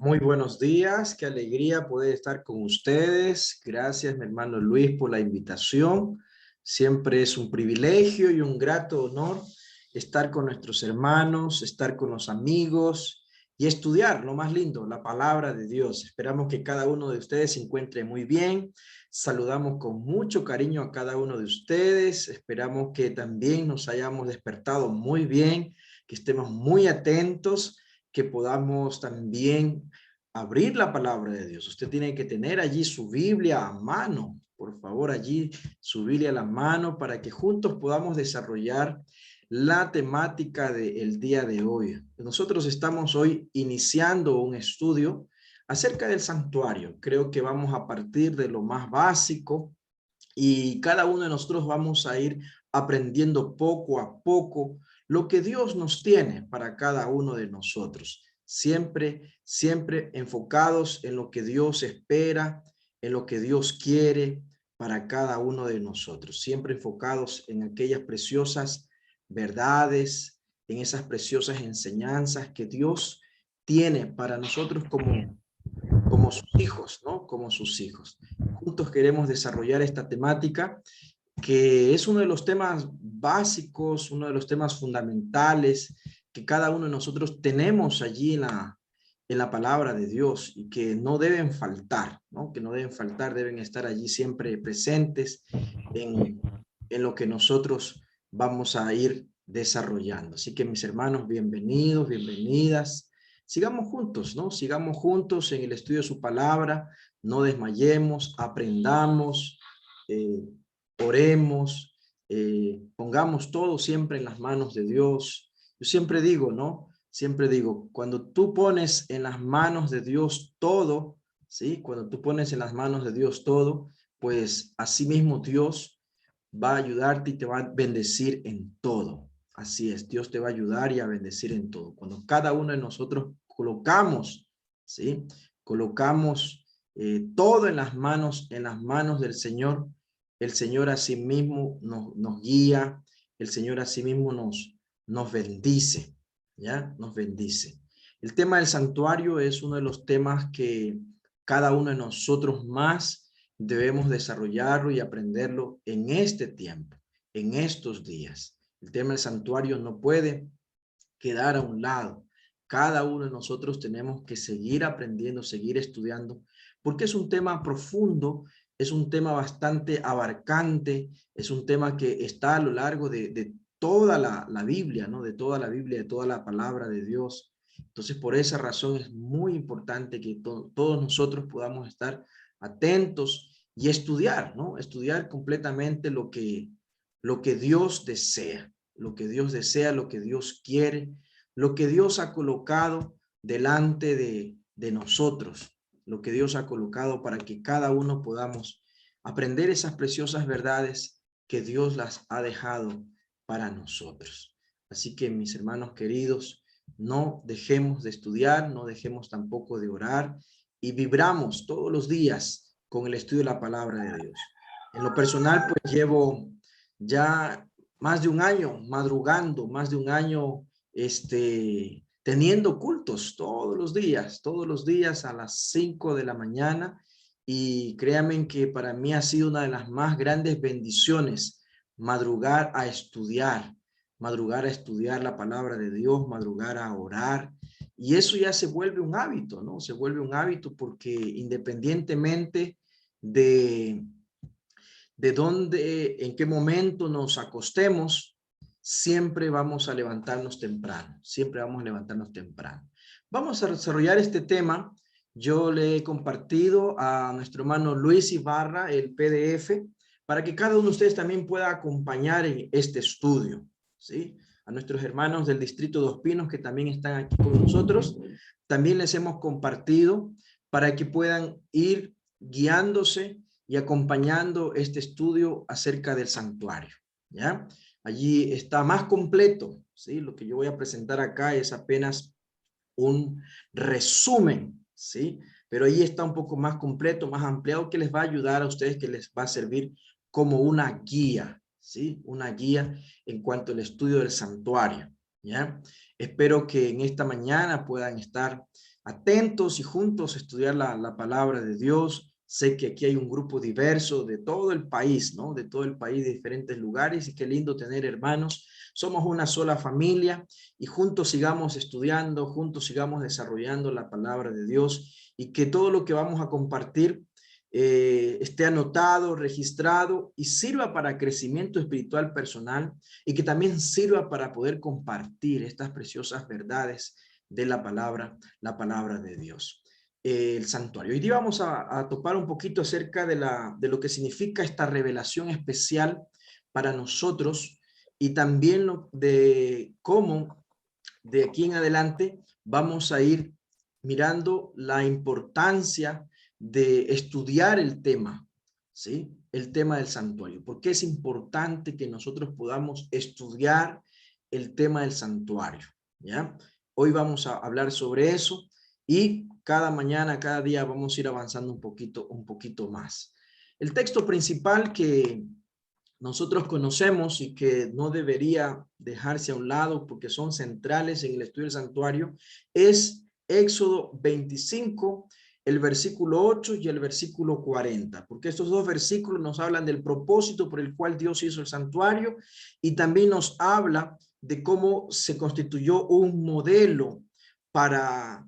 Muy buenos días, qué alegría poder estar con ustedes. Gracias, mi hermano Luis, por la invitación. Siempre es un privilegio y un grato honor estar con nuestros hermanos, estar con los amigos y estudiar lo más lindo, la palabra de Dios. Esperamos que cada uno de ustedes se encuentre muy bien. Saludamos con mucho cariño a cada uno de ustedes. Esperamos que también nos hayamos despertado muy bien, que estemos muy atentos, que podamos también abrir la palabra de Dios. Usted tiene que tener allí su Biblia a mano, por favor, allí su Biblia a la mano para que juntos podamos desarrollar la temática del día de hoy. Nosotros estamos hoy iniciando un estudio acerca del santuario. Creo que vamos a partir de lo más básico y cada uno de nosotros vamos a ir aprendiendo poco a poco lo que Dios nos tiene para cada uno de nosotros. Siempre enfocados en lo que Dios espera, en lo que Dios quiere para cada uno de nosotros. Siempre enfocados en aquellas preciosas verdades, en esas preciosas enseñanzas que Dios tiene para nosotros como sus hijos, ¿no? Como sus hijos. Juntos queremos desarrollar esta temática que es uno de los temas básicos, uno de los temas fundamentales que cada uno de nosotros tenemos allí en la palabra de Dios y que no deben faltar, ¿no? Que no deben faltar, deben estar allí siempre presentes en, en lo que nosotros vamos a ir desarrollando. Así que mis hermanos, bienvenidos, bienvenidas. Sigamos juntos, ¿no? Sigamos juntos en el estudio de su palabra, no desmayemos, aprendamos, eh, oremos, pongamos todo siempre en las manos de Dios. Yo siempre digo, ¿no? Siempre digo, cuando tú pones en las manos de Dios todo, ¿sí? Cuando tú pones en las manos de Dios todo, pues asimismo Dios va a ayudarte y te va a bendecir en todo. Así es, Dios te va a ayudar y a bendecir en todo. Cuando cada uno de nosotros colocamos, ¿sí? Colocamos todo en las manos del Señor, el Señor asimismo nos guía, el Señor asimismo nos bendice, ¿ya? Nos bendice. El tema del santuario es uno de los temas que cada uno de nosotros más debemos desarrollarlo y aprenderlo en este tiempo, en estos días. El tema del santuario no puede quedar a un lado. Cada uno de nosotros tenemos que seguir aprendiendo, seguir estudiando, porque es un tema profundo, es un tema bastante abarcante, es un tema que está a lo largo de toda la Biblia, ¿no? De toda la Biblia, de toda la palabra de Dios. Entonces, por esa razón es muy importante que todos nosotros podamos estar atentos y estudiar, ¿no? Estudiar completamente lo que Dios desea, lo que Dios desea, lo que Dios quiere, lo que Dios ha colocado delante de nosotros, lo que Dios ha colocado para que cada uno podamos aprender esas preciosas verdades que Dios las ha dejado para nosotros. Así que mis hermanos queridos, no dejemos de estudiar, no dejemos tampoco de orar y vibramos todos los días con el estudio de la palabra de Dios. En lo personal, pues llevo ya más de un año madrugando, más de un año teniendo cultos todos los días a las 5 de la mañana. Y créanme que para mí ha sido una de las más grandes bendiciones madrugar a estudiar la palabra de Dios, madrugar a orar. Y eso ya se vuelve un hábito, ¿no? Se vuelve un hábito porque independientemente de dónde, en qué momento nos acostemos, siempre vamos a levantarnos temprano, siempre vamos a levantarnos temprano. Vamos a desarrollar este tema. Yo le he compartido a nuestro hermano Luis Ibarra el PDF para que cada uno de ustedes también pueda acompañar en este estudio, ¿sí? A nuestros hermanos del Distrito Dos Pinos que también están aquí con nosotros, también les hemos compartido para que puedan ir guiándose y acompañando este estudio acerca del santuario, ¿ya? Allí está más completo, ¿sí? Lo que yo voy a presentar acá es apenas un resumen, ¿sí? Pero ahí está un poco más completo, más ampliado, que les va a ayudar a ustedes, que les va a servir como una guía, ¿sí? Una guía en cuanto al estudio del santuario. ¿ya? Espero que en esta mañana puedan estar atentos y juntos estudiar la palabra de Dios. Sé que aquí hay un grupo diverso de todo el país, ¿no? De todo el país, de diferentes lugares, y qué lindo tener hermanos. Somos una sola familia y juntos sigamos estudiando, juntos sigamos desarrollando la palabra de Dios, y que todo lo que vamos a compartir esté anotado, registrado y sirva para crecimiento espiritual personal, y que también sirva para poder compartir estas preciosas verdades de la palabra de Dios. El santuario. Hoy día vamos a topar un poquito acerca de lo que significa esta revelación especial para nosotros, y también de cómo de aquí en adelante vamos a ir mirando la importancia de estudiar el tema, ¿sí? El tema del santuario. ¿Por qué es importante que nosotros podamos estudiar el tema del santuario? ¿Ya? Hoy vamos a hablar sobre eso, y cada mañana, cada día vamos a ir avanzando un poquito más. El texto principal que nosotros conocemos y que no debería dejarse a un lado porque son centrales en el estudio del santuario es Éxodo 25, el versículo 8 y el versículo 40, porque estos dos versículos nos hablan del propósito por el cual Dios hizo el santuario, y también nos habla de cómo se constituyó un modelo para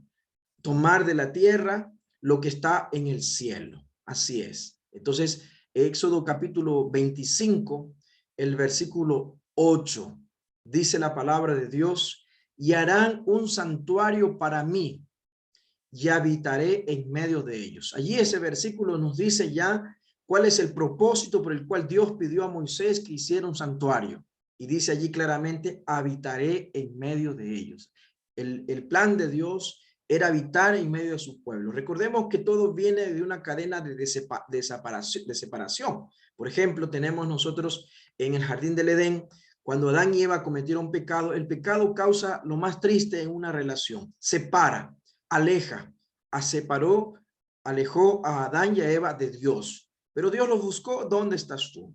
tomar de la tierra lo que está en el cielo. Así es. Entonces, Éxodo capítulo 25, el versículo 8, dice la palabra de Dios: y harán un santuario para mí, y habitaré en medio de ellos. Allí ese versículo nos dice ya cuál es el propósito por el cual Dios pidió a Moisés que hiciera un santuario. Y dice allí claramente: habitaré en medio de ellos. El plan de Dios era habitar en medio de su pueblo. Recordemos que todo viene de una cadena de separación. Por ejemplo, tenemos nosotros en el jardín del Edén, cuando Adán y Eva cometieron pecado, el pecado causa lo más triste en una relación: separa, aleja, separó, alejó a Adán y a Eva de Dios. Pero Dios los buscó: ¿dónde estás tú?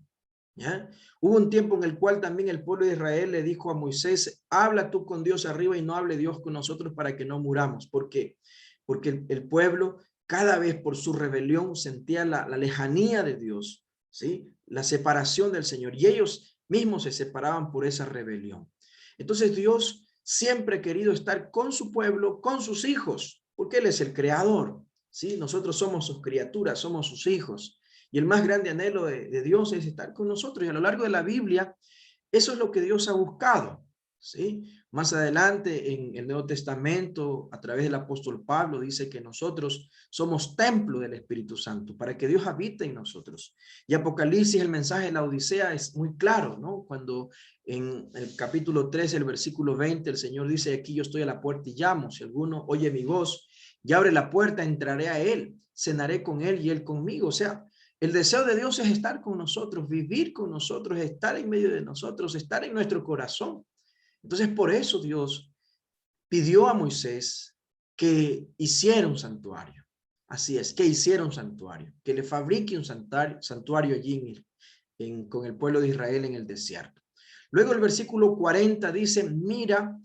¿Ya? Hubo un tiempo en el cual también el pueblo de Israel le dijo a Moisés: habla tú con Dios arriba y no hable Dios con nosotros para que no muramos. ¿Por qué? Porque el pueblo cada vez por su rebelión sentía la lejanía de Dios, ¿sí? La separación del Señor, y ellos mismos se separaban por esa rebelión. Entonces Dios siempre ha querido estar con su pueblo, con sus hijos, porque Él es el creador, ¿sí? Nosotros somos sus criaturas, somos sus hijos. Y el más grande anhelo de Dios es estar con nosotros. Y a lo largo de la Biblia, eso es lo que Dios ha buscado, ¿sí? Más adelante en el Nuevo Testamento, a través del apóstol Pablo, dice que nosotros somos templo del Espíritu Santo, para que Dios habite en nosotros. Y Apocalipsis, el mensaje de la Odisea, es muy claro, ¿no? Cuando en el capítulo 13, el versículo 20, el Señor dice: aquí yo estoy a la puerta y llamo. Si alguno oye mi voz y abre la puerta, entraré a él, cenaré con él y él conmigo. O sea, el deseo de Dios es estar con nosotros, vivir con nosotros, estar en medio de nosotros, estar en nuestro corazón. Entonces, por eso Dios pidió a Moisés que hiciera un santuario. Así es, que hiciera un santuario, que le fabrique un santuario allí con el pueblo de Israel en el desierto. Luego el versículo 40 dice: mira,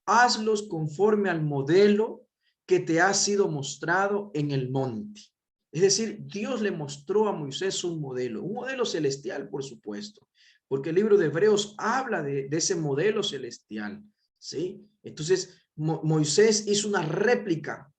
hazlos conforme al modelo que te ha sido mostrado en el monte. Es decir, Dios le mostró a Moisés un modelo celestial, por supuesto, porque el libro de Hebreos habla de ese modelo celestial, ¿sí? Entonces, Moisés hizo una réplica,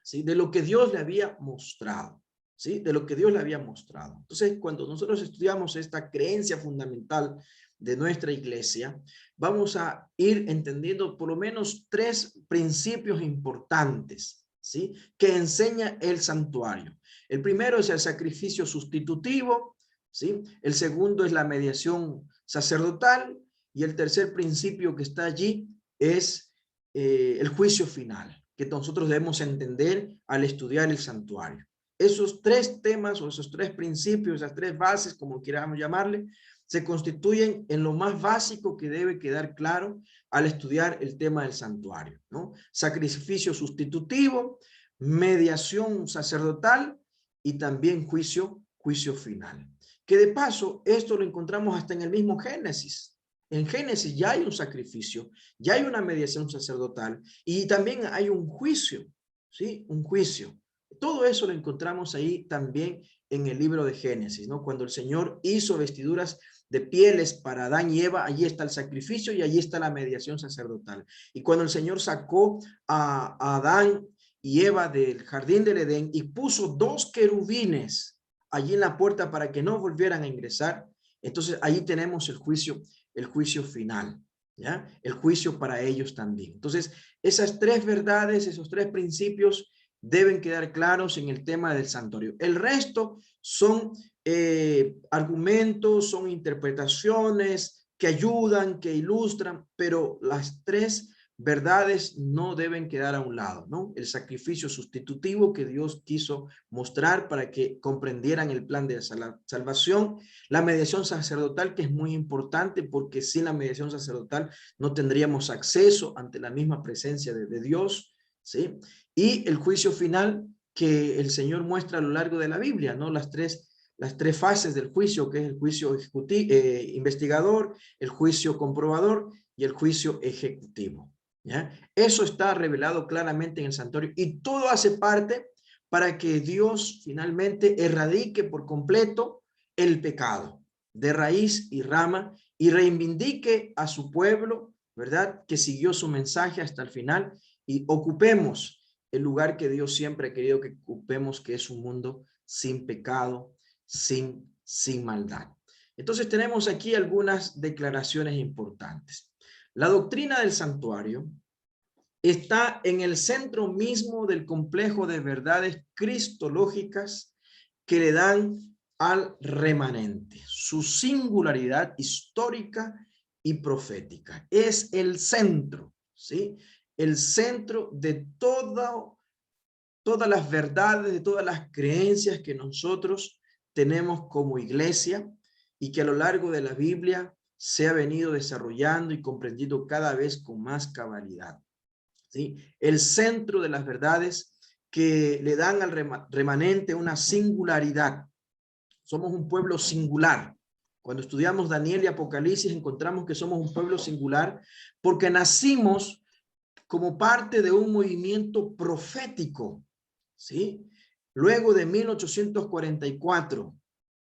¿sí? De lo que Dios le había mostrado, ¿sí? De lo que Dios le había mostrado. Entonces, cuando nosotros estudiamos esta creencia fundamental de nuestra iglesia, vamos a ir entendiendo por lo menos 3 principios importantes, ¿sí? Que enseña el santuario. El primero es el sacrificio sustitutivo, ¿sí? El segundo es la mediación sacerdotal, y el tercer principio que está allí es el juicio final, que nosotros debemos entender al estudiar el santuario. Esos 3 temas, o esos 3 principios, esas 3 bases, como queramos llamarle, se constituyen en lo más básico que debe quedar claro al estudiar el tema del santuario, ¿no? Sacrificio sustitutivo, mediación sacerdotal y también juicio final. Que de paso, esto lo encontramos hasta en el mismo Génesis. en Génesis ya hay un sacrificio, ya hay una mediación sacerdotal y también hay un juicio, ¿sí? Un juicio. Todo eso lo encontramos ahí también en el libro de Génesis, ¿no? Cuando el Señor hizo vestiduras de pieles para Adán y Eva, allí está el sacrificio y allí está la mediación sacerdotal. Y cuando el Señor sacó a Adán y Eva del jardín del Edén y puso dos querubines allí en la puerta para que no volvieran a ingresar, entonces ahí tenemos el juicio final, ¿ya? El juicio para ellos también. Entonces, esas tres verdades, esos tres principios deben quedar claros en el tema del santuario. El resto son argumentos, son interpretaciones que ayudan, que ilustran, pero las tres verdades no deben quedar a un lado, ¿no? El sacrificio sustitutivo que Dios quiso mostrar para que comprendieran el plan de salvación, la mediación sacerdotal, que es muy importante porque sin la mediación sacerdotal no tendríamos acceso ante la misma presencia de Dios, ¿sí? Y el juicio final que el Señor muestra a lo largo de la Biblia, ¿no? Las tres fases del juicio, que es el juicio investigador, el juicio comprobador y el juicio ejecutivo, ¿ya? Eso está revelado claramente en el santuario y todo hace parte para que Dios finalmente erradique por completo el pecado de raíz y rama y reivindique a su pueblo, ¿verdad? Que siguió su mensaje hasta el final y ocupemos el lugar que Dios siempre ha querido que ocupemos, que es un mundo sin pecado, sin maldad. Entonces tenemos aquí algunas declaraciones importantes. La doctrina del santuario está en el centro mismo del complejo de verdades cristológicas que le dan al remanente su singularidad histórica y profética. Es el centro, ¿sí? El centro de todas las verdades, de todas las creencias que nosotros tenemos como iglesia y que a lo largo de la Biblia se ha venido desarrollando y comprendido cada vez con más cabalidad, ¿sí? El centro de las verdades que le dan al remanente una singularidad. Somos un pueblo singular. Cuando estudiamos Daniel y Apocalipsis encontramos que somos un pueblo singular porque nacimos como parte de un movimiento profético, ¿sí? Luego de 1844,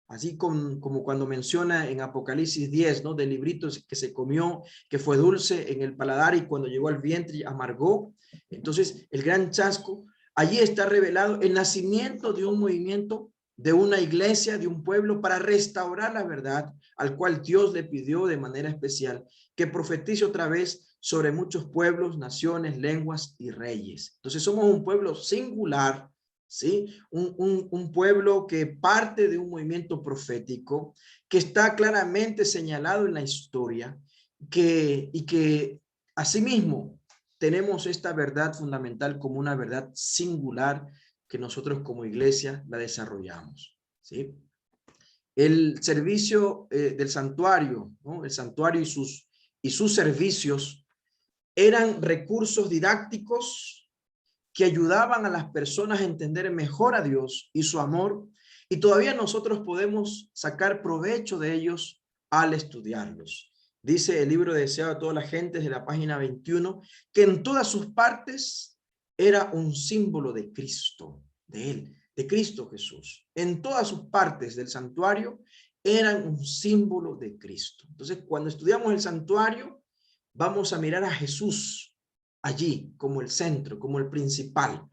así como cuando menciona en Apocalipsis 10, ¿no? Del librito que se comió, que fue dulce en el paladar y cuando llegó al vientre amargó. Entonces, el gran chasco, allí está revelado el nacimiento de un movimiento, de una iglesia, de un pueblo para restaurar la verdad, al cual Dios le pidió de manera especial que profetice otra vez sobre muchos pueblos, naciones, lenguas y reyes. Entonces somos un pueblo singular, ¿sí? Un pueblo que parte de un movimiento profético que está claramente señalado en la historia y que asimismo tenemos esta verdad fundamental como una verdad singular que nosotros como iglesia la desarrollamos, ¿sí? El servicio del santuario, ¿no? El santuario y sus servicios eran recursos didácticos que ayudaban a las personas a entender mejor a Dios y su amor, y todavía nosotros podemos sacar provecho de ellos al estudiarlos. Dice el libro de Deseo a todas las gentes de la página 21, que en todas sus partes era un símbolo de Cristo, de Él, de Cristo Jesús. En todas sus partes del santuario eran un símbolo de Cristo. Entonces, cuando estudiamos el santuario, vamos a mirar a Jesús allí como el centro, como el principal,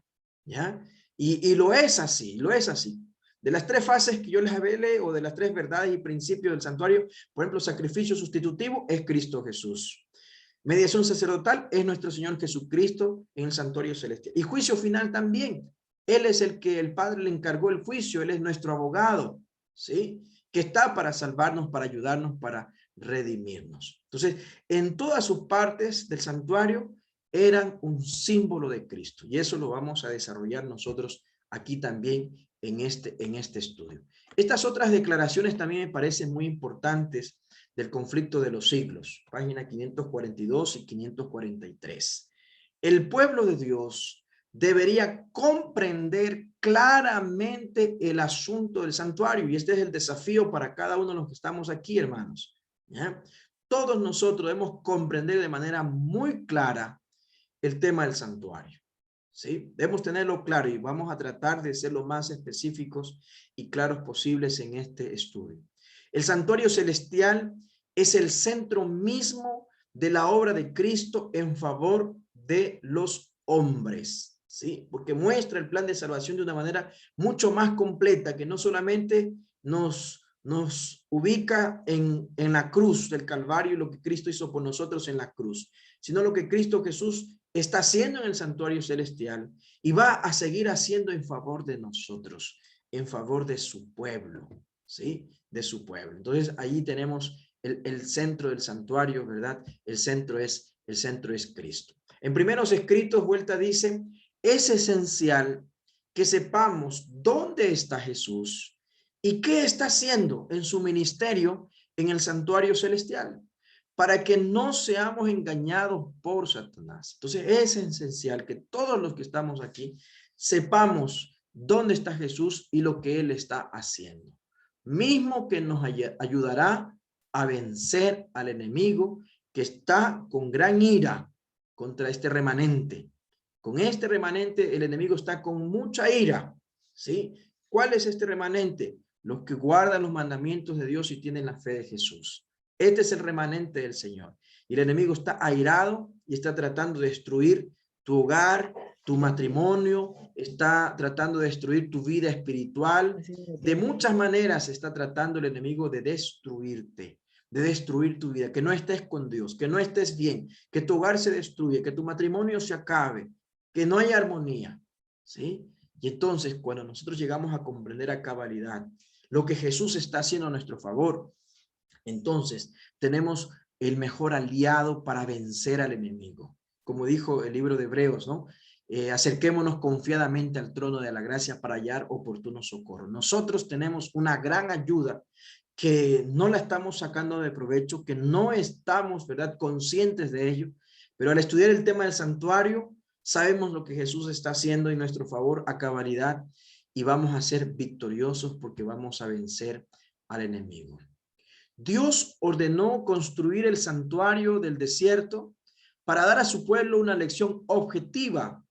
¿ya? Y lo es así, lo es así. De las tres fases que yo les hablé, o de las tres verdades y principios del santuario, por ejemplo, sacrificio sustitutivo es Cristo Jesús. Mediación sacerdotal es nuestro Señor Jesucristo en el santuario celestial. Y juicio final también. Él es el que el Padre le encargó el juicio, Él es nuestro abogado, ¿sí? Que está para salvarnos, para ayudarnos, para redimirnos. Entonces, en todas sus partes del santuario eran un símbolo de Cristo. Y eso lo vamos a desarrollar nosotros aquí también en este estudio. Estas otras declaraciones también me parecen muy importantes del conflicto de los siglos, página 542 y 543. El pueblo de Dios debería comprender claramente el asunto del santuario, y este es el desafío para cada uno de los que estamos aquí, hermanos, ¿ya? todos nosotros debemos comprender de manera muy clara el tema del santuario. ¿Sí? Debemos tenerlo claro y vamos a tratar de ser lo más específicos y claros posibles en este estudio. El santuario celestial es el centro mismo de la obra de Cristo en favor de los hombres, ¿sí? Porque muestra el plan de salvación de una manera mucho más completa, que no solamente nos ubica en la cruz del Calvario y lo que Cristo hizo por nosotros en la cruz, sino lo que Cristo Jesús está haciendo en el santuario celestial y va a seguir haciendo en favor de nosotros, en favor de su pueblo, ¿sí? De su pueblo. Entonces, allí tenemos el centro del santuario, ¿verdad? El centro es Cristo. En primeros escritos, Vuelta dice, es esencial que sepamos dónde está Jesús y qué está haciendo en su ministerio en el santuario celestial, para que no seamos engañados por Satanás. Entonces es esencial que todos los que estamos aquí sepamos dónde está Jesús y lo que Él está haciendo. Mismo que nos ayudará a vencer al enemigo que está con gran ira contra este remanente. Con este remanente el enemigo está con mucha ira, ¿sí? ¿Cuál es este remanente? Los que guardan los mandamientos de Dios y tienen la fe de Jesús. Este es el remanente del Señor. Y el enemigo está airado y está tratando de destruir tu hogar, tu matrimonio, está tratando de destruir tu vida espiritual. De muchas maneras está tratando el enemigo de destruirte, de destruir tu vida, que no estés con Dios, que no estés bien, que tu hogar se destruya, que tu matrimonio se acabe, que no haya armonía, ¿sí? Y entonces, cuando nosotros llegamos a comprender a cabalidad lo que Jesús está haciendo a nuestro favor, entonces tenemos el mejor aliado para vencer al enemigo. Como dijo el libro de Hebreos, ¿no? Acerquémonos confiadamente al trono de la gracia para hallar oportuno socorro. Nosotros tenemos una gran ayuda que no la estamos sacando de provecho, que no estamos, ¿verdad?, conscientes de ello, pero al estudiar el tema del santuario, sabemos lo que Jesús está haciendo en nuestro favor a cabalidad y vamos a ser victoriosos porque vamos a vencer al enemigo. Dios ordenó construir el santuario del desierto para dar a su pueblo una lección objetiva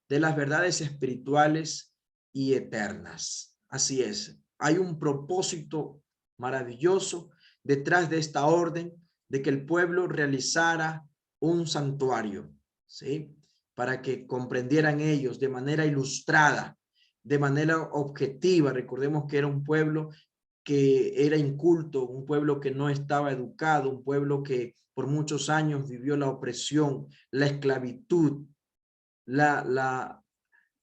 de las verdades espirituales y eternas. Así es, hay un propósito maravilloso detrás de esta orden de que el pueblo realizara un santuario, ¿sí? Para que comprendieran ellos de manera ilustrada, de manera objetiva. Recordemos que era un pueblo que era inculto, un pueblo que no estaba educado, un pueblo que por muchos años vivió la opresión, la esclavitud, la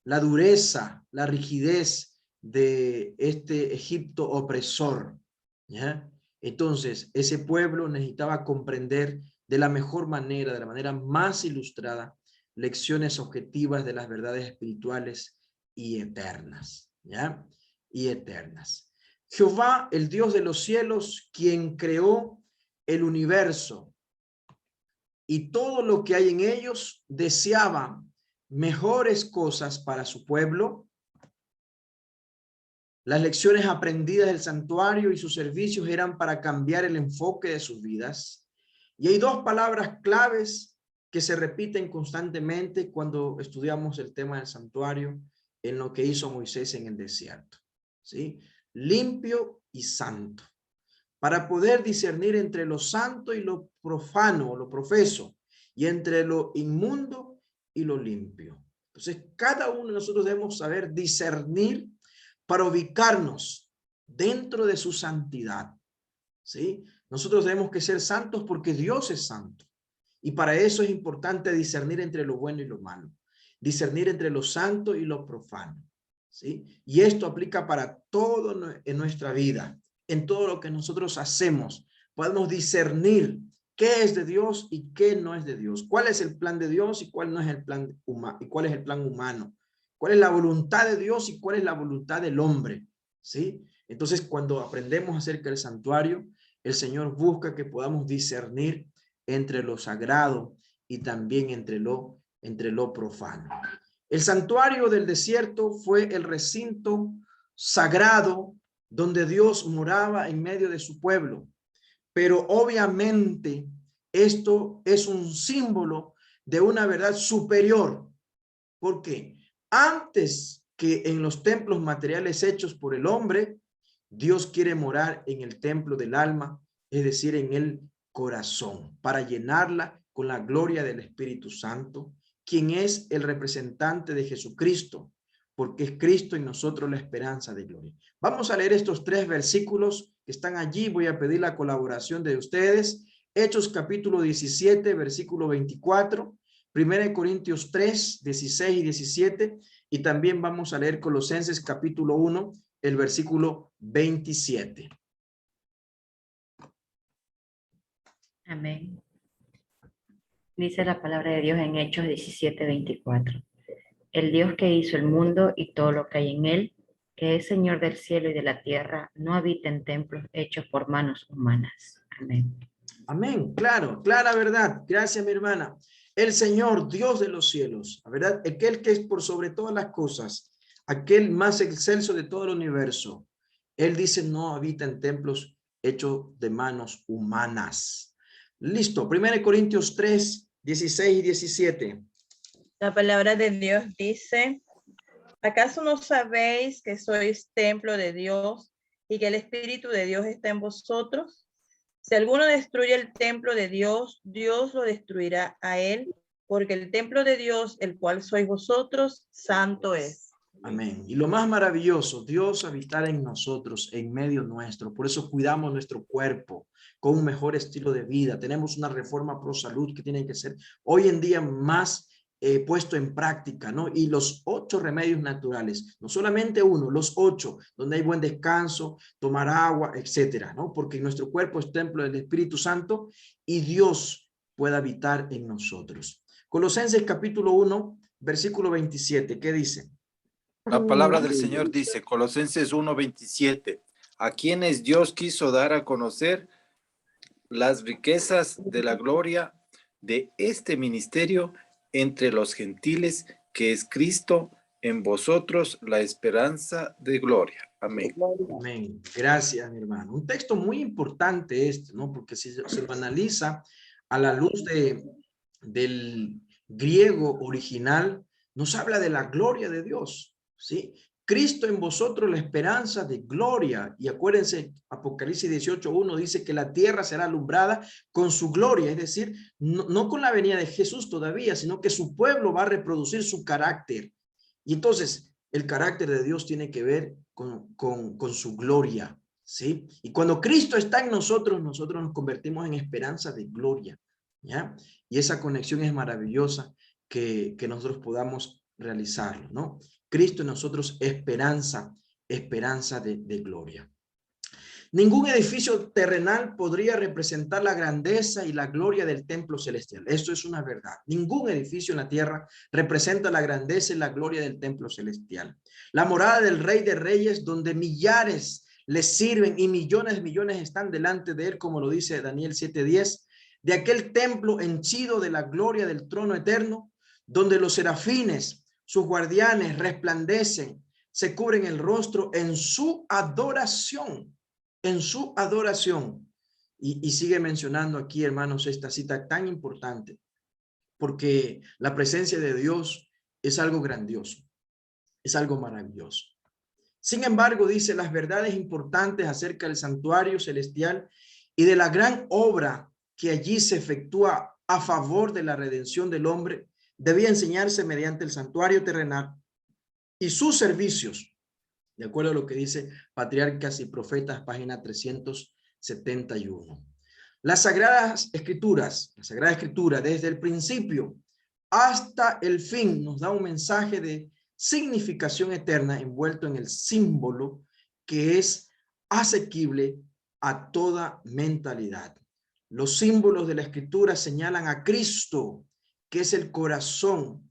dureza, la rigidez de este Egipto opresor, ¿ya? Entonces, ese pueblo necesitaba comprender de la mejor manera, de la manera más ilustrada, lecciones objetivas de las verdades espirituales y eternas, ¿ya? Y eternas. Jehová, el Dios de los cielos, quien creó el universo y todo lo que hay en ellos, deseaba mejores cosas para su pueblo. Las lecciones aprendidas del santuario y sus servicios eran para cambiar el enfoque de sus vidas. Y hay dos palabras claves que se repiten constantemente cuando estudiamos el tema del santuario en lo que hizo Moisés en el desierto, ¿sí? Limpio y santo, para poder discernir entre lo santo y lo profano o lo profeso, y entre lo inmundo y lo limpio. Entonces, cada uno de nosotros debemos saber discernir para ubicarnos dentro de su santidad, ¿sí? Nosotros tenemos que ser santos porque Dios es santo. Y para eso es importante discernir entre lo bueno y lo malo. Discernir entre lo santo y lo profano, ¿sí? Y esto aplica para todo en nuestra vida. En todo lo que nosotros hacemos, podemos discernir qué es de Dios y qué no es de Dios. ¿Cuál es el plan de Dios y cuál no es el plan humano? ¿Y cuál es el plan humano? ¿Cuál es la voluntad de Dios y cuál es la voluntad del hombre? ¿Sí? Entonces, cuando aprendemos acerca del santuario, el Señor busca que podamos discernir entre lo sagrado y también entre lo profano. El santuario del desierto fue el recinto sagrado donde Dios moraba en medio de su pueblo. pero obviamente esto es un símbolo de una verdad superior. ¿Por qué? Antes que en los templos materiales hechos por el hombre, Dios quiere morar en el templo del alma, es decir, en el corazón, para llenarla con la gloria del Espíritu Santo, quien es el representante de Jesucristo, porque es Cristo en nosotros la esperanza de gloria. Vamos a leer estos 3 versículos que están allí. Voy a pedir la colaboración de ustedes. Hechos capítulo 17, versículo 24. 1 Corintios 3, 16 y 17. Y también vamos a leer Colosenses capítulo 1, el versículo 27. Amén. Dice la palabra de Dios en Hechos 17, 24. El Dios que hizo el mundo y todo lo que hay en él, que es Señor del cielo y de la tierra, no habita en templos hechos por manos humanas. Amén. Amén, claro, clara verdad. Gracias, mi hermana. El Señor, Dios de los cielos, la verdad, aquel que es por sobre todas las cosas, aquel más excelso de todo el universo. Él dice, no habita en templos hechos de manos humanas. Listo, 1 Corintios 3, 16 y 17. La palabra de Dios dice, ¿acaso no sabéis que sois templo de Dios y que el Espíritu de Dios está en vosotros? Si alguno destruye el templo de Dios, Dios lo destruirá a él, porque el templo de Dios, el cual sois vosotros, santo es. Amén. Y lo más maravilloso, Dios habitar en nosotros, en medio nuestro. Por eso cuidamos nuestro cuerpo con un mejor estilo de vida. Tenemos una reforma pro salud que tiene que ser hoy en día más puesto en práctica, ¿no? Y los 8 remedios naturales, no solamente uno, los 8, donde hay buen descanso, tomar agua, etcétera, ¿no? Porque nuestro cuerpo es templo del Espíritu Santo y Dios puede habitar en nosotros. Colosenses capítulo 1, versículo 27, ¿qué dice? La palabra del Señor dice, Colosenses 1:27, a quienes Dios quiso dar a conocer las riquezas de la gloria de este ministerio entre los gentiles, que es Cristo en vosotros, la esperanza de gloria. Amén. Amén. Gracias, mi hermano. Un texto muy importante este, ¿no? Porque si se lo analiza a la luz del griego original, nos habla de la gloria de Dios, ¿sí? Cristo en vosotros la esperanza de gloria. Y acuérdense, Apocalipsis 18:1 dice que la tierra será alumbrada con su gloria, es decir, no con la venida de Jesús todavía, sino que su pueblo va a reproducir su carácter. Y entonces, el carácter de Dios tiene que ver con su gloria, ¿sí? Y cuando Cristo está en nosotros, nosotros nos convertimos en esperanza de gloria, ¿ya? Y esa conexión es maravillosa que nosotros podamos realizarlo, ¿no? Cristo en nosotros, esperanza de gloria. Ningún edificio terrenal podría representar la grandeza y la gloria del templo celestial. Esto es una verdad. Ningún edificio en la tierra representa la grandeza y la gloria del templo celestial. La morada del Rey de Reyes, donde millares le sirven y millones están delante de él, como lo dice Daniel 7:10, de aquel templo henchido de la gloria del trono eterno, donde los serafines, sus guardianes, resplandecen, se cubren el rostro en su adoración. En su adoración. Y sigue mencionando aquí, hermanos, esta cita tan importante, porque la presencia de Dios es algo grandioso, es algo maravilloso. Sin embargo, dice, las verdades importantes acerca del santuario celestial y de la gran obra que allí se efectúa a favor de la redención del hombre, debía enseñarse mediante el santuario terrenal y sus servicios, de acuerdo a lo que dice Patriarcas y Profetas, página 371. La Sagrada Escritura, desde el principio hasta el fin, nos da un mensaje de significación eterna envuelto en el símbolo que es asequible a toda mentalidad. Los símbolos de la Escritura señalan a Cristo, que es el corazón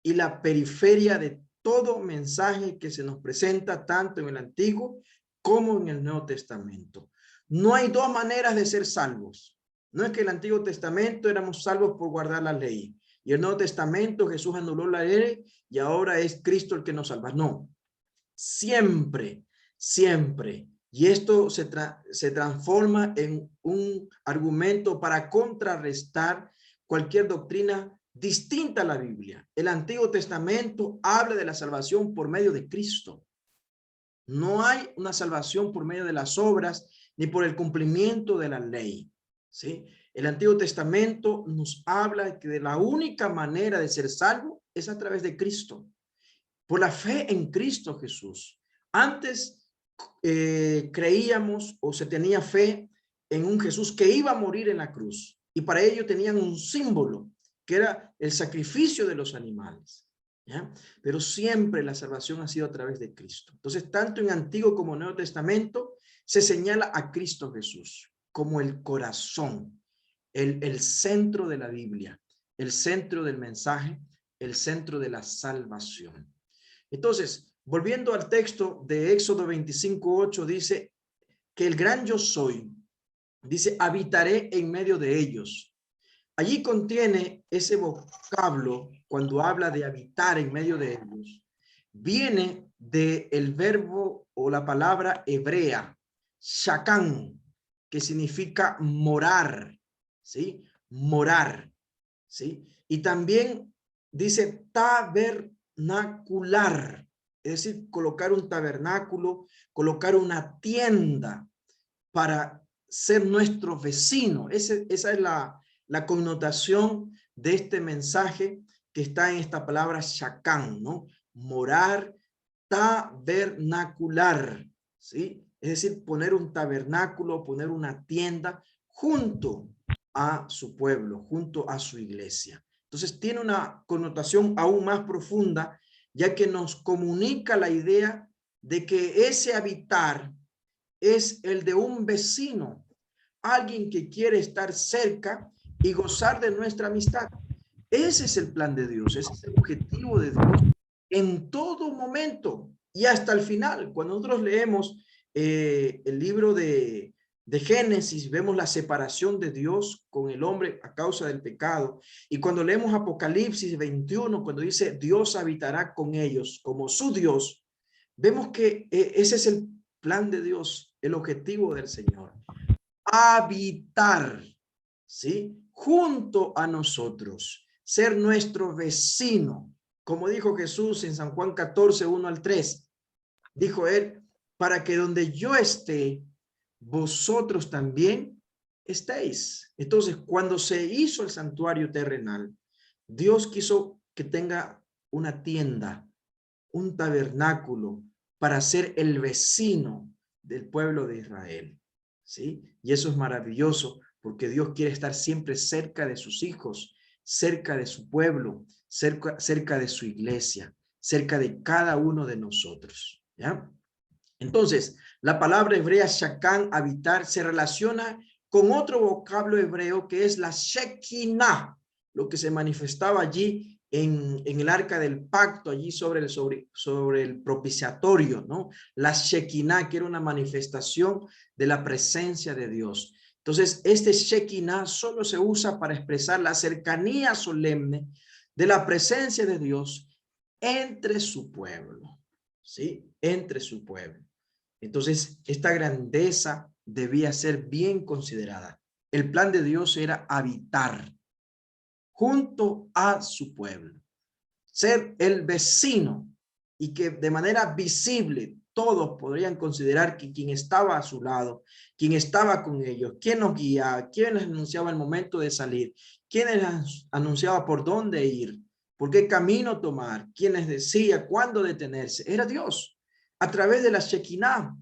y la periferia de todo mensaje que se nos presenta tanto en el Antiguo como en el Nuevo Testamento. No hay dos maneras de ser salvos. No es que en el Antiguo Testamento éramos salvos por guardar la ley y el Nuevo Testamento Jesús anuló la ley y ahora es Cristo el que nos salva. No, siempre Y esto se transforma en un argumento para contrarrestar cualquier doctrina distinta a la Biblia. El Antiguo Testamento habla de la salvación por medio de Cristo. No hay una salvación por medio de las obras ni por el cumplimiento de la ley, ¿sí? El Antiguo Testamento nos habla de que de la única manera de ser salvo es a través de Cristo, por la fe en Cristo Jesús. Antes creíamos o se tenía fe en un Jesús que iba a morir en la cruz, y para ello tenían un símbolo que era el sacrificio de los animales, ¿ya? Pero siempre la salvación ha sido a través de Cristo. Entonces, tanto en Antiguo como Nuevo Testamento se señala a Cristo Jesús como el corazón, el centro de la Biblia, el centro del mensaje, el centro de la salvación. Entonces, volviendo al texto de Éxodo 25:8, dice que el gran yo soy, dice, habitaré en medio de ellos. Allí contiene ese vocablo, cuando habla de habitar en medio de ellos, viene del verbo o la palabra hebrea, shakán, que significa morar, ¿sí? Morar, ¿sí? Y también dice tabernacular, es decir, colocar un tabernáculo, colocar una tienda para ser nuestro vecino. Esa es la connotación de este mensaje que está en esta palabra shakán, ¿no? Morar, tabernacular, ¿sí? Es decir, poner un tabernáculo, poner una tienda junto a su pueblo, junto a su iglesia. Entonces tiene una connotación aún más profunda, ya que nos comunica la idea de que ese habitar es el de un vecino, alguien que quiere estar cerca y gozar de nuestra amistad. Ese es el plan de Dios, ese es el objetivo de Dios en todo momento y hasta el final. Cuando nosotros leemos el libro de Génesis, vemos la separación de Dios con el hombre a causa del pecado. Y cuando leemos Apocalipsis 21, cuando dice Dios habitará con ellos como su Dios, vemos que ese es el plan de Dios, el objetivo del Señor. Habitar, ¿sí? Junto a nosotros, ser nuestro vecino. Como dijo Jesús en San Juan 14, 1 al 3, dijo él, para que donde yo esté, vosotros también estéis. Entonces, cuando se hizo el santuario terrenal, Dios quiso que tenga una tienda, un tabernáculo, para ser el vecino del pueblo de Israel, ¿sí? Y eso es maravilloso, porque Dios quiere estar siempre cerca de sus hijos, cerca de su pueblo, cerca de su iglesia, cerca de cada uno de nosotros, ¿ya? Entonces, la palabra hebrea shakán, habitar, se relaciona con otro vocablo hebreo que es la Shekinah, lo que se manifestaba allí en el arca del pacto, allí sobre el propiciatorio, ¿no? La Shekinah, que era una manifestación de la presencia de Dios. Entonces, este Shekinah solo se usa para expresar la cercanía solemne de la presencia de Dios entre su pueblo, ¿sí? Entre su pueblo. Entonces, esta grandeza debía ser bien considerada. El plan de Dios era habitar junto a su pueblo, ser el vecino, y que de manera visible todos podrían considerar que quien estaba a su lado, quien estaba con ellos, quien nos guiaba, quien les anunciaba el momento de salir, quien les anunciaba por dónde ir, por qué camino tomar, quien les decía cuándo detenerse, era Dios, a través de la Shekinah,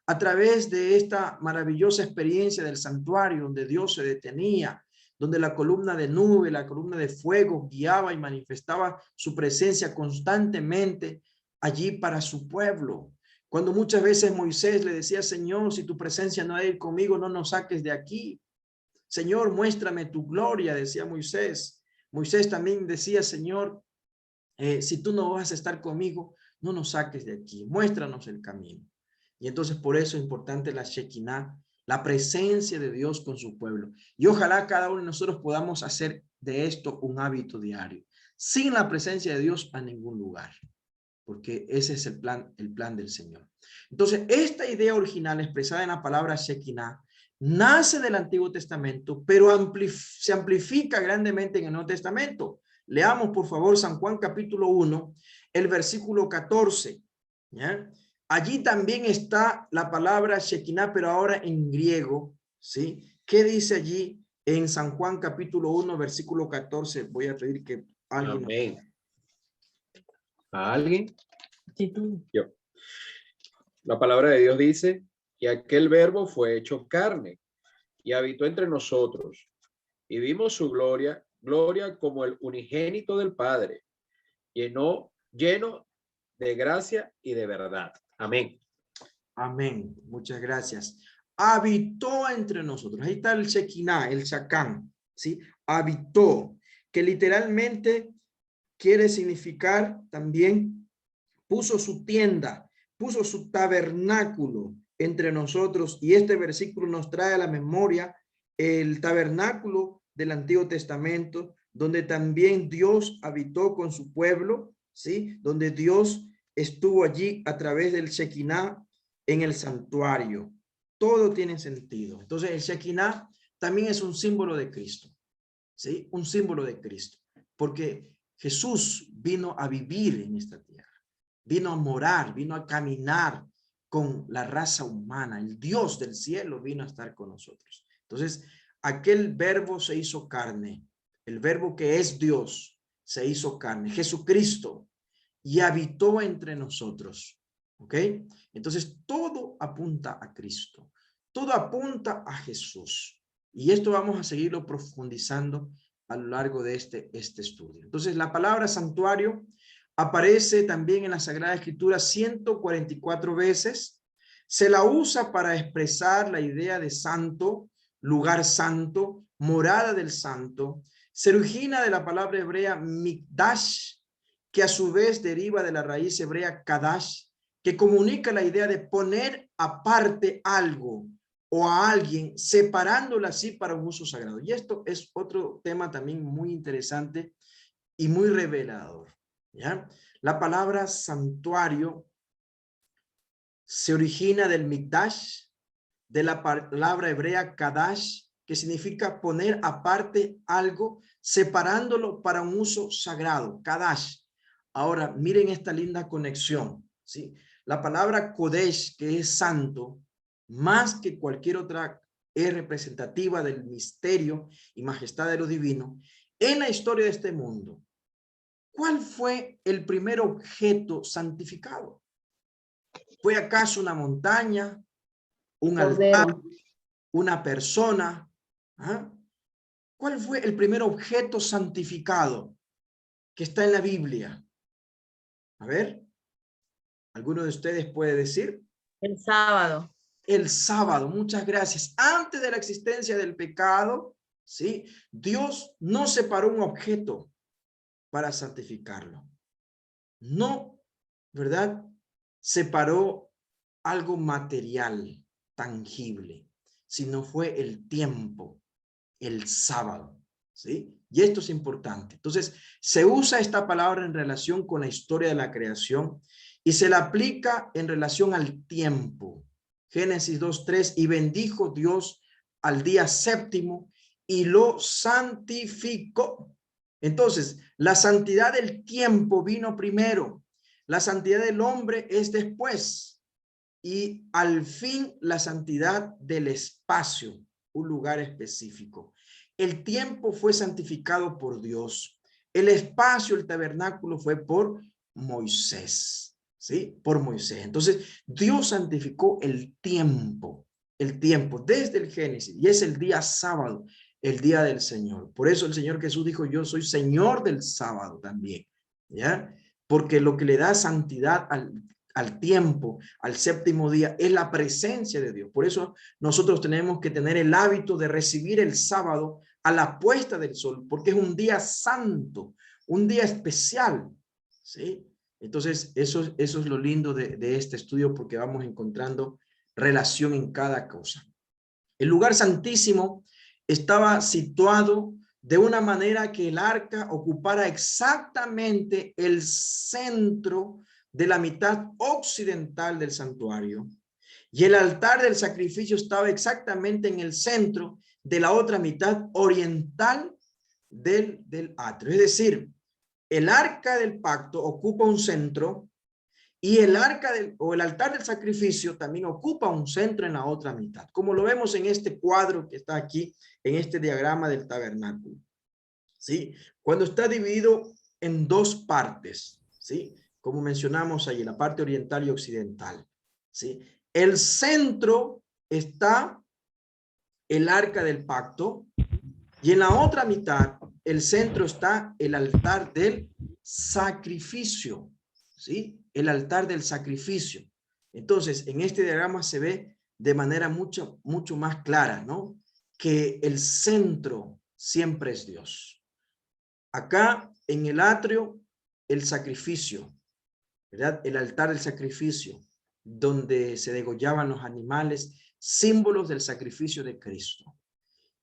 a través de esta maravillosa experiencia del santuario donde Dios se detenía, donde la columna de nube, la columna de fuego guiaba y manifestaba su presencia constantemente allí para su pueblo. Cuando muchas veces Moisés le decía, Señor, si tu presencia no ha de ir conmigo, no nos saques de aquí. Señor, muéstrame tu gloria, decía Moisés. Moisés también decía, Señor, si tú no vas a estar conmigo, no nos saques de aquí, muéstranos el camino. Y entonces por eso es importante la Shekinah, la presencia de Dios con su pueblo. Y ojalá cada uno de nosotros podamos hacer de esto un hábito diario. Sin la presencia de Dios a ningún lugar. porque ese es el plan del Señor. Entonces, esta idea original expresada en la palabra Shekinah nace del Antiguo Testamento, pero se amplifica grandemente en el Nuevo Testamento. Leamos, por favor, San Juan capítulo 1, el versículo 14. ¿Ya? Allí también está la palabra Shekinah, pero ahora en griego, ¿sí? ¿Qué dice allí en San Juan capítulo 1, versículo 14? Voy a pedir que alguien... Amén. ¿A alguien? Sí, tú. Yo. La palabra de Dios dice, y aquel verbo fue hecho carne y habitó entre nosotros, y vimos su gloria, gloria como el unigénito del Padre, lleno de gracia y de verdad. Amén. Amén. Muchas gracias. Habitó entre nosotros. Ahí está el Shekinah, el Shakán, ¿sí? Habitó, que literalmente quiere significar también puso su tienda, puso su tabernáculo entre nosotros. Y este versículo nos trae a la memoria el tabernáculo del Antiguo Testamento, donde también Dios habitó con su pueblo, ¿sí? Donde Dios estuvo allí a través del Shekinah en el santuario. Todo tiene sentido. Entonces el Shekinah también es un símbolo de Cristo, ¿sí? Un símbolo de Cristo, porque Jesús vino a vivir en esta tierra, vino a morar, vino a caminar con la raza humana. El Dios del cielo vino a estar con nosotros. Entonces, aquel verbo se hizo carne, el verbo que es Dios se hizo carne, Jesucristo, y habitó entre nosotros. ¿Ok? Entonces, todo apunta a Cristo, todo apunta a Jesús. Y esto vamos a seguirlo profundizando a lo largo de este estudio. Entonces, la palabra santuario aparece también en la Sagrada Escritura 144 veces. Se la usa para expresar la idea de santo, lugar santo, morada del santo. Se origina de la palabra hebrea mikdash, que a su vez deriva de la raíz hebrea kadash, que comunica la idea de poner aparte algo o a alguien, separándolo así para un uso sagrado. Y esto es otro tema también muy interesante y muy revelador. ¿Ya? La palabra santuario se origina del mikdash, de la palabra hebrea kadash, que significa poner aparte algo, separándolo para un uso sagrado, kadash. Ahora, miren esta linda conexión, ¿sí? La palabra kodesh, que es santo, más que cualquier otra, es representativa del misterio y majestad de lo divino. En la historia de este mundo, ¿cuál fue el primer objeto santificado? ¿Fue acaso una montaña, un altar, una persona? ¿Ah? ¿Cuál fue el primer objeto santificado que está en la Biblia? A ver, ¿alguno de ustedes puede decir? El sábado. El sábado, muchas gracias. Antes de la existencia del pecado, ¿sí? Dios no separó un objeto para santificarlo. No, ¿verdad? Separó algo material, tangible, sino fue el tiempo, el sábado, ¿sí? Y esto es importante. Entonces, se usa esta palabra en relación con la historia de la creación y se la aplica en relación al tiempo. Génesis 2:3, y bendijo Dios al día séptimo y lo santificó. Entonces, la santidad del tiempo vino primero, la santidad del hombre es después, y al fin la santidad del espacio, un lugar específico. El tiempo fue santificado por Dios. El espacio, el tabernáculo, fue por Moisés, ¿sí? Por Moisés. Entonces, Dios santificó el tiempo desde el Génesis, y es el día sábado, el día del Señor. Por eso el Señor Jesús dijo, yo soy Señor del sábado también, ¿ya? Porque lo que le da santidad al tiempo, al séptimo día, es la presencia de Dios. Por eso nosotros tenemos que tener el hábito de recibir el sábado a la puesta del sol, porque es un día santo, un día especial, ¿sí? Entonces, eso es lo lindo de este estudio, porque vamos encontrando relación en cada cosa. El lugar santísimo estaba situado de una manera que el arca ocupara exactamente el centro de la mitad occidental del santuario, y el altar del sacrificio estaba exactamente en el centro de la otra mitad oriental del atrio. Es decir, el arca del pacto ocupa un centro y el el altar del sacrificio también ocupa un centro en la otra mitad, como lo vemos en este cuadro que está aquí, en este diagrama del tabernáculo. ¿Sí? Cuando está dividido en dos partes, ¿sí? Como mencionamos ahí, la parte oriental y occidental, ¿sí? El centro está el arca del pacto y en la otra mitad, el centro está el altar del sacrificio, ¿sí? El altar del sacrificio. Entonces, en este diagrama se ve de manera mucho más clara, ¿no? Que el centro siempre es Dios. Acá en el atrio, el sacrificio, ¿verdad? El altar del sacrificio, donde se degollaban los animales, símbolos del sacrificio de Cristo.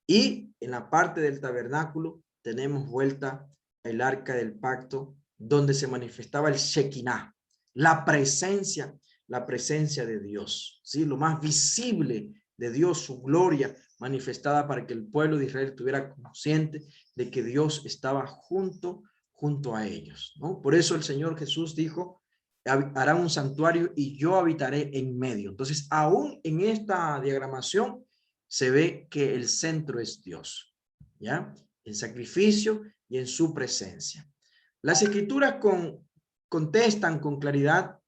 Y en la parte del tabernáculo tenemos vuelta el arca del pacto, donde se manifestaba el Shekinah, la presencia de Dios, ¿sí? Lo más visible de Dios, su gloria manifestada para que el pueblo de Israel estuviera consciente de que Dios estaba junto a ellos, ¿no? Por eso el Señor Jesús dijo, hará un santuario y yo habitaré en medio. Entonces, aún en esta diagramación se ve que el centro es Dios, ¿ya? En sacrificio y en su presencia. Las escrituras contestan con claridad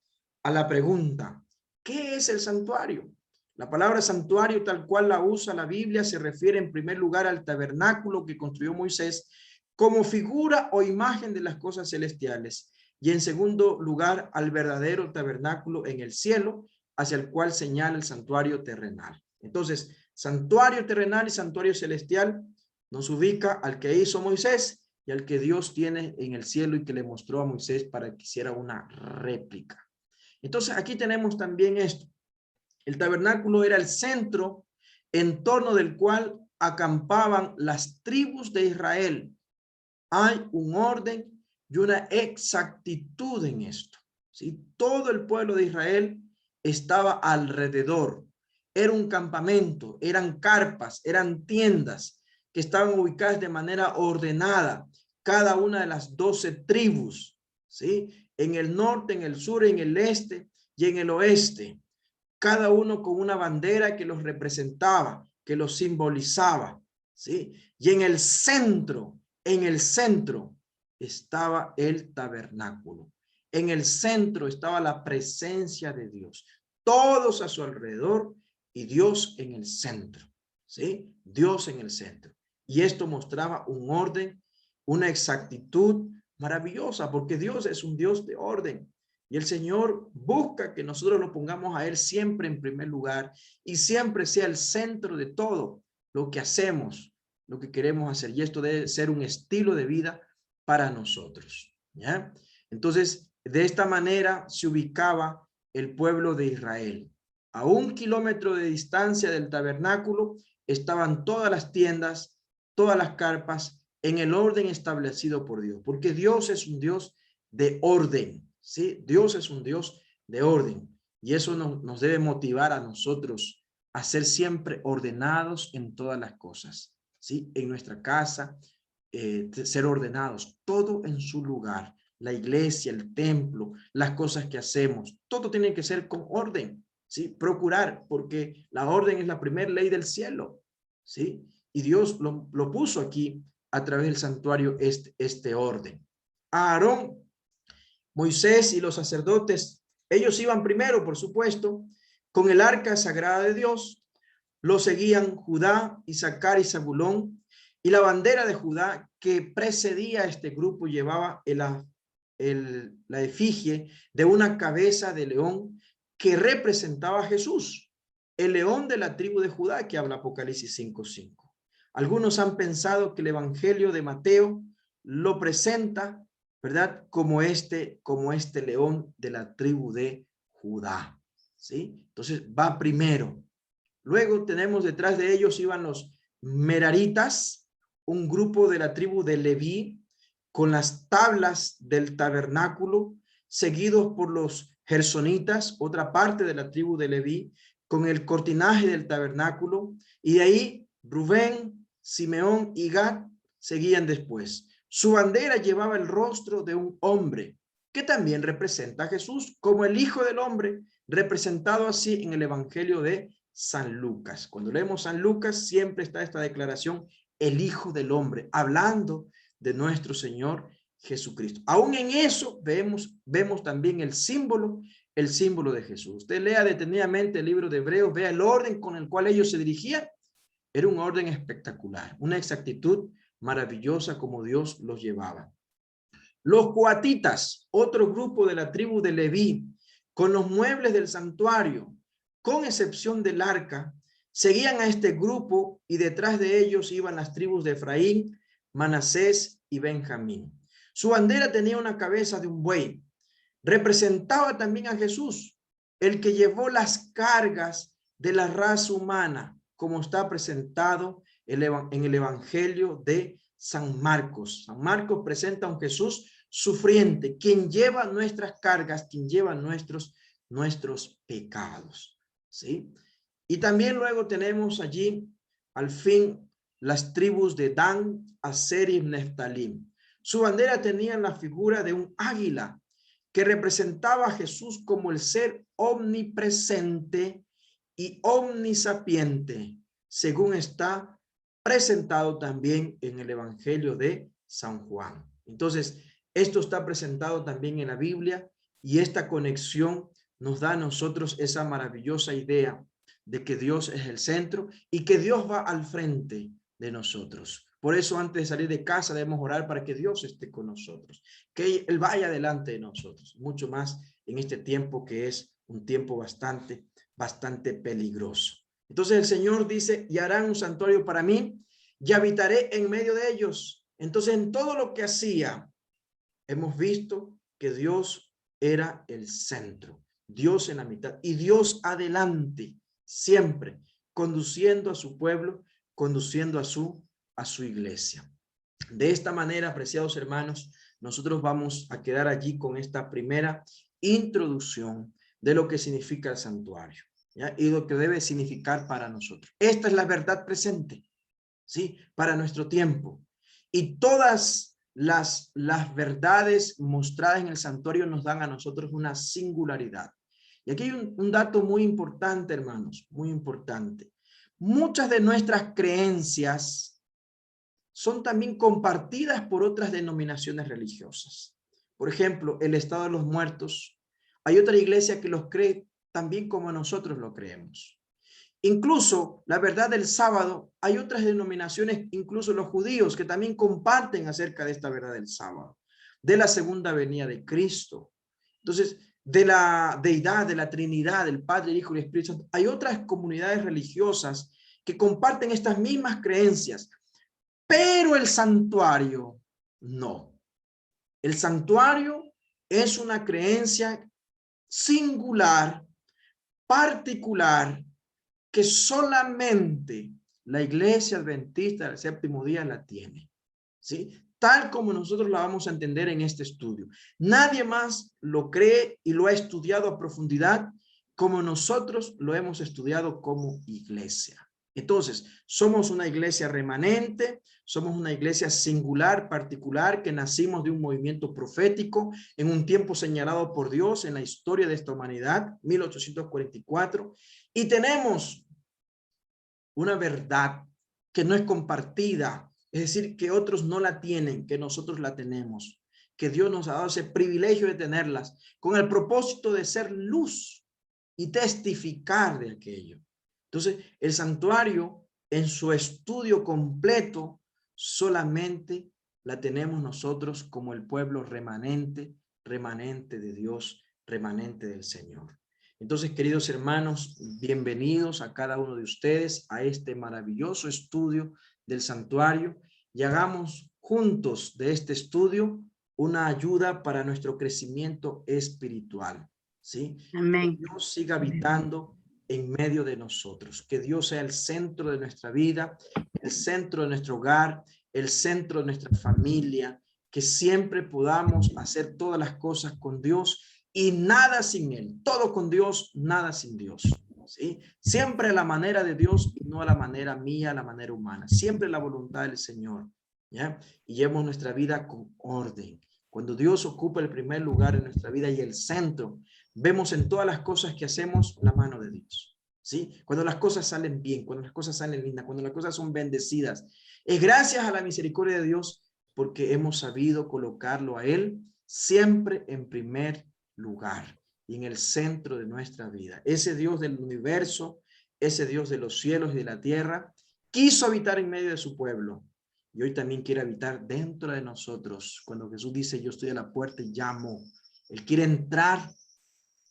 a la pregunta, ¿qué es el santuario? La palabra santuario, tal cual la usa la Biblia, se refiere en primer lugar al tabernáculo que construyó Moisés como figura o imagen de las cosas celestiales, y en segundo lugar al verdadero tabernáculo en el cielo, hacia el cual señala el santuario terrenal. Entonces, santuario terrenal y santuario celestial nos ubica al que hizo Moisés y al que Dios tiene en el cielo y que le mostró a Moisés para que hiciera una réplica. Entonces, aquí tenemos también esto. El tabernáculo era el centro en torno del cual acampaban las tribus de Israel. Hay un orden y una exactitud en esto, ¿sí? Todo el pueblo de Israel estaba alrededor. Era un campamento, eran carpas, eran tiendas que estaban ubicadas de manera ordenada, cada una de las 12 tribus, ¿sí? En el norte, en el sur, en el este y en el oeste, cada uno con una bandera que los representaba, que los simbolizaba, ¿sí? Y en el centro estaba el tabernáculo. En el centro estaba la presencia de Dios. Todos a su alrededor y Dios en el centro, ¿sí? Dios en el centro. Y esto mostraba un orden, una exactitud maravillosa, porque Dios es un Dios de orden. Y el Señor busca que nosotros lo pongamos a Él siempre en primer lugar y siempre sea el centro de todo lo que hacemos, lo que queremos hacer. Y esto debe ser un estilo de vida para nosotros, ¿ya? Entonces, de esta manera se ubicaba el pueblo de Israel. A 1 kilómetro de distancia del tabernáculo estaban todas las tiendas, todas las carpas, en el orden establecido por Dios, porque Dios es un Dios de orden, ¿sí? Dios es un Dios de orden, y eso nos debe motivar a nosotros a ser siempre ordenados en todas las cosas, ¿sí? En nuestra casa, ser ordenados, todo en su lugar, la iglesia, el templo, las cosas que hacemos, todo tiene que ser con orden, ¿sí? Procurar, porque la orden es la primera ley del cielo, ¿sí? Y Dios lo puso aquí a través del santuario este orden. Aarón, Moisés y los sacerdotes, ellos iban primero, por supuesto, con el arca sagrada de Dios. Lo seguían Judá, Isaacar y Zabulón, y la bandera de Judá que precedía a este grupo llevaba la efigie de una cabeza de león que representaba a Jesús, el león de la tribu de Judá que habla Apocalipsis 5:5. Algunos han pensado que el evangelio de Mateo lo presenta, ¿verdad? Como este león de la tribu de Judá, ¿sí? Entonces va primero. Luego tenemos detrás de ellos iban los meraritas, un grupo de la tribu de Leví, con las tablas del tabernáculo seguidos por los gersonitas, otra parte de la tribu de Leví, con el cortinaje del tabernáculo, y de ahí Rubén, Simeón y Gad seguían después. Su bandera llevaba el rostro de un hombre, que también representa a Jesús como el Hijo del Hombre, representado así en el Evangelio de San Lucas. Cuando leemos San Lucas, siempre está esta declaración, el Hijo del Hombre, hablando de nuestro Señor Jesucristo. Aún en eso vemos también el símbolo de Jesús. Usted lea detenidamente el libro de Hebreos, vea el orden con el cual ellos se dirigían. Era un orden espectacular, una exactitud maravillosa como Dios los llevaba. Los coatitas, otro grupo de la tribu de Leví, con los muebles del santuario, con excepción del arca, seguían a este grupo y detrás de ellos iban las tribus de Efraín, Manasés y Benjamín. Su bandera tenía una cabeza de un buey. Representaba también a Jesús, el que llevó las cargas de la raza humana, como está presentado en el Evangelio de San Marcos. San Marcos presenta a un Jesús sufriente, quien lleva nuestras cargas, quien lleva nuestros pecados, ¿sí? Y también luego tenemos allí, al fin, las tribus de Dan, Aser y Neftalí. Su bandera tenía la figura de un águila, que representaba a Jesús como el ser omnipresente y omnisapiente, según está presentado también en el Evangelio de San Juan. Entonces, esto está presentado también en la Biblia y esta conexión nos da a nosotros esa maravillosa idea de que Dios es el centro y que Dios va al frente de nosotros. Por eso antes de salir de casa debemos orar para que Dios esté con nosotros, que Él vaya delante de nosotros, mucho más en este tiempo que es un tiempo bastante peligroso. Entonces el Señor dice, y harán un santuario para mí y habitaré en medio de ellos. Entonces en todo lo que hacía, hemos visto que Dios era el centro, Dios en la mitad y Dios adelante, siempre conduciendo a su pueblo, conduciendo a su iglesia. De esta manera, apreciados hermanos, nosotros vamos a quedar allí con esta primera introducción de lo que significa el santuario, ¿ya? Y lo que debe significar para nosotros. Esta es la verdad presente, ¿sí? Para nuestro tiempo. Y todas las verdades mostradas en el santuario nos dan a nosotros una singularidad. Y aquí hay un dato muy importante, hermanos, muy importante. Muchas de nuestras creencias son también compartidas por otras denominaciones religiosas. Por ejemplo, el estado de los muertos. Hay otra iglesia que los cree también como nosotros lo creemos. Incluso la verdad del sábado, hay otras denominaciones, incluso los judíos, que también comparten acerca de esta verdad del sábado, de la segunda venida de Cristo. Entonces, de la deidad, de la Trinidad, del Padre, el Hijo y el Espíritu Santo. Hay otras comunidades religiosas que comparten estas mismas creencias, pero el santuario no. El santuario es una creencia singular, particular, que solamente la Iglesia Adventista del Séptimo Día la tiene, ¿sí? Tal como nosotros la vamos a entender en este estudio. Nadie más lo cree y lo ha estudiado a profundidad como nosotros lo hemos estudiado como iglesia. Entonces, somos una iglesia remanente, somos una iglesia singular, particular, que nacimos de un movimiento profético en un tiempo señalado por Dios en la historia de esta humanidad, 1844, y tenemos una verdad que no es compartida, es decir, que otros no la tienen, que nosotros la tenemos, que Dios nos ha dado ese privilegio de tenerlas, con el propósito de ser luz y testificar de aquello. Entonces, el santuario en su estudio completo solamente la tenemos nosotros como el pueblo remanente de Dios, remanente del Señor. Entonces, queridos hermanos, bienvenidos a cada uno de ustedes a este maravilloso estudio del santuario y hagamos juntos de este estudio una ayuda para nuestro crecimiento espiritual, ¿sí? Amén. Que Dios siga habitando en medio de nosotros, que Dios sea el centro de nuestra vida, el centro de nuestro hogar, el centro de nuestra familia, que siempre podamos hacer todas las cosas con Dios y nada sin Él. Todo con Dios, nada sin Dios. ¿Sí? Siempre a la manera de Dios y no a la manera mía, a la manera humana. Siempre la voluntad del Señor. ¿Ya? Y llevemos nuestra vida con orden. Cuando Dios ocupa el primer lugar en nuestra vida y el centro, vemos en todas las cosas que hacemos la mano de Dios. ¿Sí? Cuando las cosas salen bien, cuando las cosas salen lindas, cuando las cosas son bendecidas, es gracias a la misericordia de Dios porque hemos sabido colocarlo a Él siempre en primer lugar y en el centro de nuestra vida. Ese Dios del universo, ese Dios de los cielos y de la tierra, quiso habitar en medio de su pueblo y hoy también quiere habitar dentro de nosotros. Cuando Jesús dice, yo estoy a la puerta y llamo, Él quiere entrar,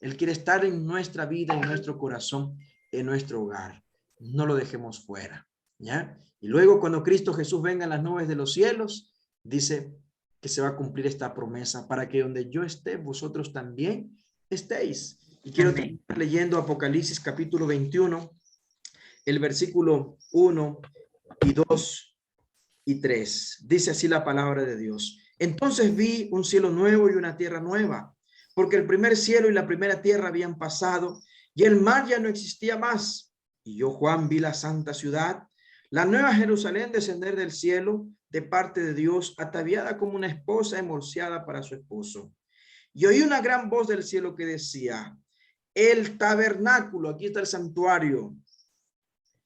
Él quiere estar en nuestra vida, en nuestro corazón, en nuestro hogar. No lo dejemos fuera, ¿ya? Y luego cuando Cristo Jesús venga en las nubes de los cielos, dice que se va a cumplir esta promesa para que donde yo esté, vosotros también estéis. Y quiero terminar leyendo Apocalipsis capítulo 21, el versículo 1 y 2 y 3. Dice así la palabra de Dios. Entonces vi un cielo nuevo y una tierra nueva, porque el primer cielo y la primera tierra habían pasado y el mar ya no existía más. Y yo, Juan, vi la santa ciudad, la nueva Jerusalén, descender del cielo de parte de Dios, ataviada como una esposa embolsada para su esposo. Y oí una gran voz del cielo que decía, el tabernáculo, aquí está el santuario,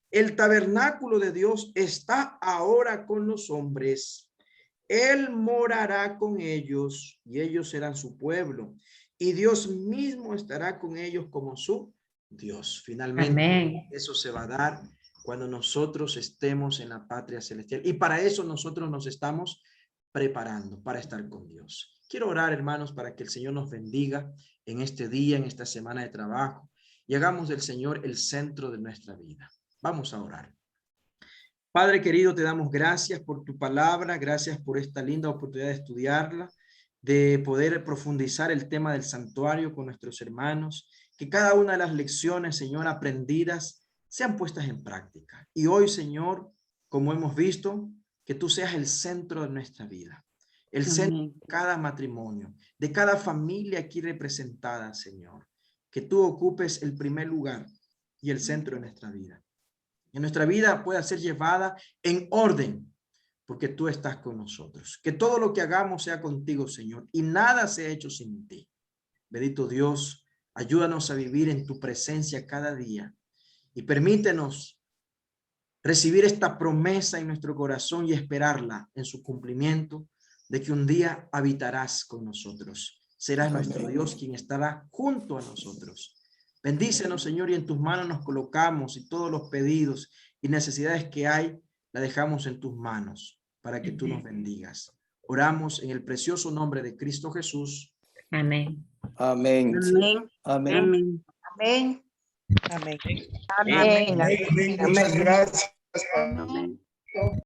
el tabernáculo de Dios está ahora con los hombres. Él morará con ellos y ellos serán su pueblo. Y Dios mismo estará con ellos como su Dios. Finalmente, Amén. eso se va a dar cuando nosotros estemos en la patria celestial. Y para eso nosotros nos estamos preparando para estar con Dios. Quiero orar, hermanos, para que el Señor nos bendiga en este día, en esta semana de trabajo, y hagamos del Señor el centro de nuestra vida. Vamos a orar. Padre querido, te damos gracias por tu palabra, gracias por esta linda oportunidad de estudiarla, de poder profundizar el tema del santuario con nuestros hermanos, que cada una de las lecciones, Señor, aprendidas, sean puestas en práctica. Y hoy, Señor, como hemos visto, que tú seas el centro de nuestra vida, el centro de cada matrimonio, de cada familia aquí representada, Señor, que tú ocupes el primer lugar y el centro de nuestra vida. Que nuestra vida pueda ser llevada en orden, porque tú estás con nosotros. Que todo lo que hagamos sea contigo, Señor, y nada sea hecho sin ti. Bendito Dios, ayúdanos a vivir en tu presencia cada día y permítenos recibir esta promesa en nuestro corazón y esperarla en su cumplimiento, de que un día habitarás con nosotros. Serás nuestro Dios quien estará junto a nosotros. Bendícenos, Señor, y en tus manos nos colocamos y todos los pedidos y necesidades que hay, la dejamos en tus manos para que tú nos bendigas. Oramos en el precioso nombre de Cristo Jesús. Amén. Amén. Amén. Amén. Amén. Amén. Amén. Muchas gracias. Amén.